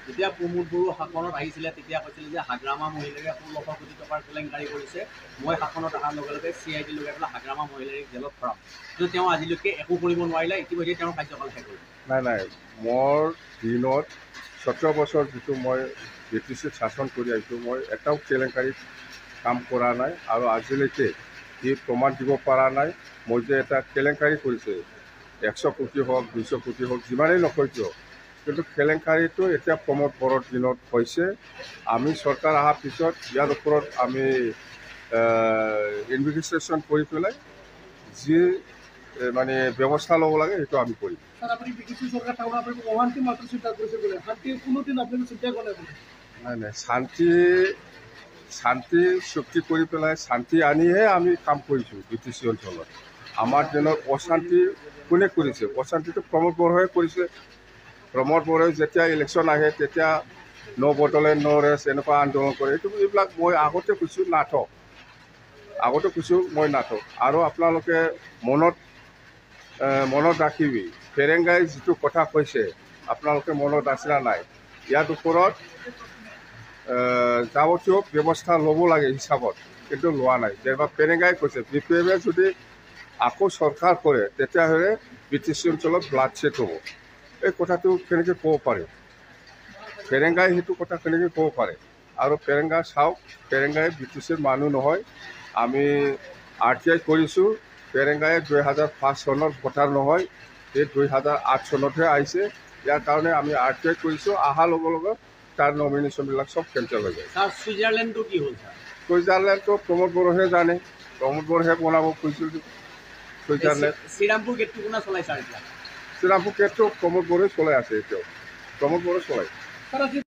যেতিয়া প্ৰমোদ বড়ো শাসনত আহিছিলে তেতিয়া কৈছিলে যে হাগ্ৰামা মহিলাকে 1600 কোটি টকাৰ কেলেংকাৰী কৰিছে, মই শাসনত অহাৰ লগে লগে CID লগাই পেলাই হাগ্ৰামা মহিলাৰীক জেলত ভৰাম। কিন্তু তেওঁ আজিলৈকে একো কৰিব নোৱাৰিলে, ইতিমধ্যে তেওঁৰ কাৰ্যকাল শেষ হ'ল। নাই মোৰ দিনত 17 বছৰ যিটো মই ব্ৰিটিছে শাসন কৰি আহিছোঁ, মই এটাও কেলেংকাৰীত কাম কৰা নাই আৰু আজিলৈকে সি প্ৰমাণ দিব পৰা নাই মই যে এটা কেলেংকাৰী কৰিছে। 100 কোটি হওক 200 কোটি হওক যিমানেই নকয় কিয়, কিন্তু কেলেংকাৰীটো এতিয়া প্ৰমোদ বড়োৰ দিনত হৈছে। আমি চৰকাৰ অহাৰ পিছত ইয়াৰ ওপৰত আমি ইনভেষ্টিগেশ্যন কৰি পেলাই যি মানে ব্যৱস্থা ল'ব লাগে সেইটো আমি কৰিম। নাই শান্তি চুক্তি কৰি পেলাই শান্তি আনিহে আমি কাম কৰিছোঁ BTC অঞ্চলত। আমাৰ দিনত অশান্তি কোনে কৰিছে? অশান্তিটো প্ৰমোদ বড়োৱে কৰিছে। প্ৰমোদ বড়োৱে যেতিয়া ইলেকশ্যন আহে তেতিয়া ন বটলেণ্ড ন ৰেষ্ট এনেকুৱা আন্দোলন কৰে। এইবিলাক মই আগতে কৈছোঁ নাটক, মই নাটক। আৰু আপোনালোকে মনত ৰাখিবি, ফেৰেংগাই যিটো কথা কৈছে আপোনালোকে মনত আছে না নাই? ইয়াৰ ওপৰত যাৱতীয় ব্যৱস্থা ল'ব লাগে হিচাপত, কিন্তু লোৱা নাই। যেনিবা ফেৰেংগাই কৈছে BPF-এ যদি আকৌ চৰকাৰ কৰে তেতিয়াহ'লে BTC অঞ্চলত ব্লাড ছেট হ'ব। এই কথাটো কেনেকৈ ক'ব পাৰে? ফেৰেংগাই সেইটো কথা কেনেকৈ ক'ব পাৰে? আৰু ফেৰেংগা চাওক, ফেৰেংগাই BTC-ৰ মানুহ নহয়। আমি RTI কৰিছোঁ। ফেৰেংগাই 2005 চনৰ ভোটাৰ নহয়, এই 2008 চনতহে আহিছে। ইয়াৰ কাৰণে আমি RTI কৰিছোঁ। অহাৰ লগে লগে তাৰ নমিনেশ্যনবিলাক চব কেঞ্চেল হৈ যায়। ছুইজাৰলেণ্ডটো কি হ'ল ছাৰ? ছুইজাৰলেণ্ডটো প্ৰমোদ বড়োহে জানে, প্ৰমোদ বড়োহে বনাব খুজিছিল ছুইজাৰলেণ্ড। শ্ৰীৰামপুৰ গেটটো কোনে চলাই ছাৰ এতিয়া? শ্ৰীৰামপুৰ গেটটো প্ৰমোদ বড়োৱে চলাই আছে এতিয়াও, প্ৰমোদ বড়োৱে চলায়।